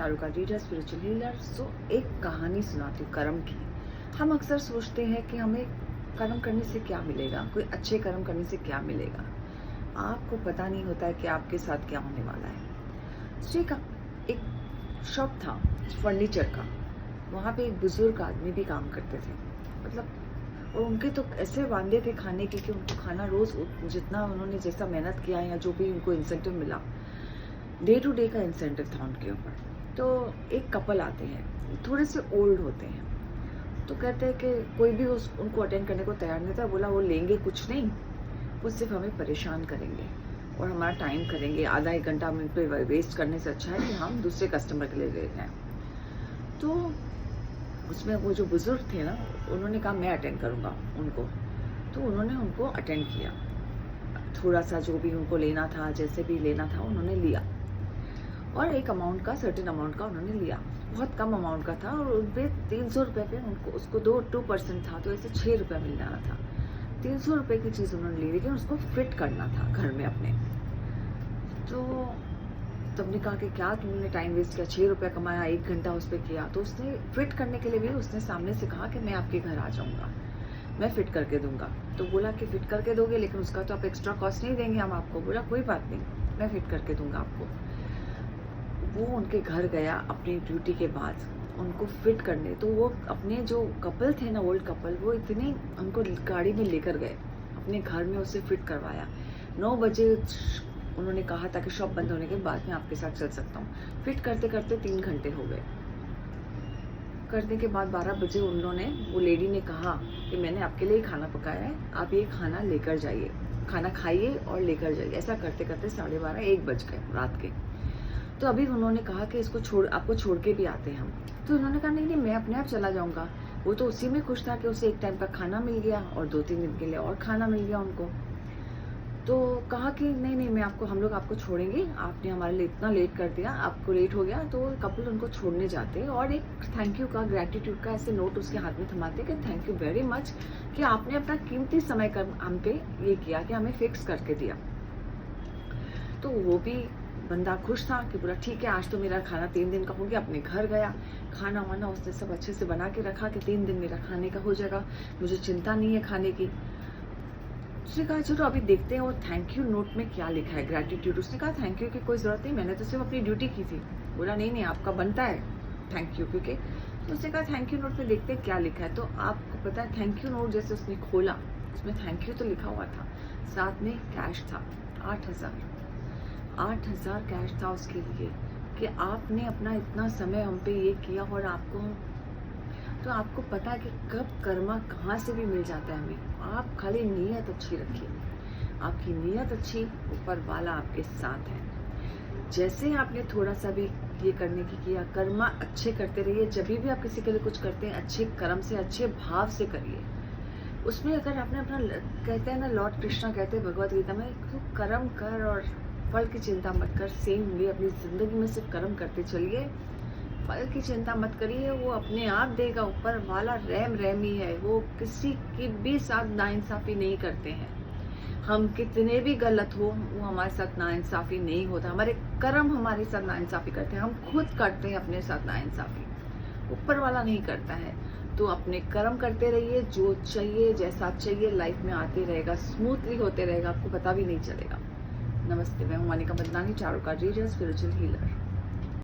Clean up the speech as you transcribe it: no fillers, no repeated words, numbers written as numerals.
चारुका reader spiritual healer. एक कहानी सुनाती हूँ कर्म की। हम अक्सर सोचते हैं कि हमें कर्म करने से क्या मिलेगा, कोई अच्छे कर्म करने से क्या मिलेगा। आपको पता नहीं होता है कि आपके साथ क्या होने वाला है। एक शॉप था फर्नीचर का, वहाँ पे एक बुजुर्ग आदमी भी काम करते थे, मतलब और उनके तो ऐसे वांदे थे खाने के कि उनको खाना रोज जितना उन्होंने जैसा मेहनत किया या जो भी उनको इंसेंटिव मिला, डे टू डे का इंसेंटिव था उनके ऊपर। तो एक कपल आते हैं, थोड़े से ओल्ड होते हैं, तो कहते हैं कि कोई भी उनको अटेंड करने को तैयार नहीं था। बोला वो लेंगे कुछ नहीं, वो सिर्फ हमें परेशान करेंगे और हमारा टाइम करेंगे, आधा एक घंटा हम इन पर वेस्ट करने से अच्छा है कि हम दूसरे कस्टमर के लिए दे रहे हैं। तो उसमें वो जो बुजुर्ग थे ना, उन्होंने कहा मैं अटेंड करूँगा उनको। तो उन्होंने उनको अटेंड किया, थोड़ा सा जो भी उनको लेना था, जैसे भी लेना था उन्होंने लिया, और एक अमाउंट का, सर्टेन अमाउंट का उन्होंने लिया। बहुत कम अमाउंट का था और उन पर 300 रुपये पे उनको, उसको 2% था, तो ऐसे 6 रुपये मिल जाना था। 300 रुपये की चीज़ उन्होंने ली, लेकिन उसको फिट करना था घर में अपने। तो तुमने कहा कि क्या तुमने टाइम वेस्ट किया, 6 रुपये कमाया, 1 घंटा उस पर किया। तो उसने फिट करने के लिए भी उसने सामने से कहा कि मैं आपके घर आ जाऊँगा, मैं फिट करके दूंगा। तो बोला कि फिट करके दोगे, लेकिन उसका तो आप एक्स्ट्रा कॉस्ट नहीं देंगे हम आपको। बोला कोई बात नहीं, मैं फिट करके दूंगा आपको। वो उनके घर गया अपनी ड्यूटी के बाद उनको फिट करने। तो वो अपने जो कपल थे ना, ओल्ड कपल, वो इतने उनको गाड़ी में लेकर गए अपने घर में, उसे फिट करवाया। 9 बजे उन्होंने कहा था कि शॉप बंद होने के बाद मैं आपके साथ चल सकता हूँ। फिट करते करते 3 घंटे हो गए। करने के बाद 12 बजे उन्होंने, वो लेडी ने कहा कि मैंने आपके लिए खाना पकाया है, आप ये खाना लेकर जाइए, खाना खाइए और लेकर जाइए। ऐसा करते करते 12:30 1 बज गए रात के। तो अभी उन्होंने कहा कि इसको आपको छोड़ के भी आते हैं हम। तो उन्होंने कहा नहीं नहीं, मैं अपने आप चला जाऊंगा। वो तो उसी में खुश था कि उसे एक टाइम का खाना मिल गया और 2-3 दिन के लिए और खाना मिल गया उनको। तो कहा कि नहीं नहीं, मैं आपको, हम लोग आपको छोड़ेंगे, आपने हमारे लिए इतना लेट कर दिया, आपको लेट हो गया। तो कपल उनको छोड़ने जाते और एक थैंक यू का, ग्रेटिट्यूड का ऐसे नोट उसके हाथ में थमाते कि थैंक यू वेरी मच कि आपने अपना कीमती समय कर हम पे ये किया कि हमें फिक्स करके दिया। तो वो भी बंदा खुश था कि बोला ठीक है, आज तो मेरा खाना 3 दिन का हो गया। अपने घर गया, खाना वाना उसने सब अच्छे से बना के रखा कि 3 दिन मेरा खाने का हो जाएगा, मुझे चिंता नहीं है खाने की। उसने कहा चलो अभी देखते हैं वो थैंक यू नोट में क्या लिखा है, ग्रेटिट्यूड। उसने कहा थैंक यू की कोई ज़रूरत नहीं, मैंने तो सिर्फ अपनी ड्यूटी की थी। बोला नहीं नहीं, आपका बनता है थैंक यू, क्योंकि। तो उसने कहा थैंक यू नोट में देखते हैं क्या लिखा है। तो आपको पता है थैंक यू नोट जैसे उसने खोला, उसमें थैंक यू तो लिखा हुआ था, साथ में कैश था 8,000 कैश था उसके लिए कि आपने अपना इतना समय हम पे ये किया। और आपको, तो आपको पता है कि कब कर्मा कहाँ से भी मिल जाता है हमें। आप खाली नीयत अच्छी रखिए, आपकी नीयत अच्छी, ऊपर वाला आपके साथ है। जैसे आपने थोड़ा सा भी ये करने की किया, कर्मा अच्छे करते रहिए। जब भी आप किसी के लिए कुछ करते हैं, अच्छे कर्म से, अच्छे भाव से करिए। उसमें अगर आपने अपना, कहते हैं ना, लॉर्ड कृष्णा कहते हैं भगवत गीता में, तो कर्म कर और फल की चिंता मत कर। सेम भी अपनी जिंदगी में सिर्फ कर्म करते चलिए, फल की चिंता मत करिए, वो अपने आप देगा। ऊपर वाला रहमी है, वो किसी की भी साथ नाइंसाफी नहीं करते हैं। हम कितने भी गलत हो, वो हमारे साथ नाइंसाफी नहीं होता। हमारे कर्म हमारे साथ नाइंसाफी करते हैं, हम खुद करते हैं अपने साथ नाइंसाफी, ऊपर वाला नहीं करता है। तो अपने कर्म करते रहिए, जो चाहिए जैसा चाहिए लाइफ में आते रहेगा, स्मूथली होते रहेगा, आपको पता भी नहीं चलेगा। नमस्ते, मैं हूं मोनिका बदनानी, चारुका रीडर स्पिरिचुअल हीलर।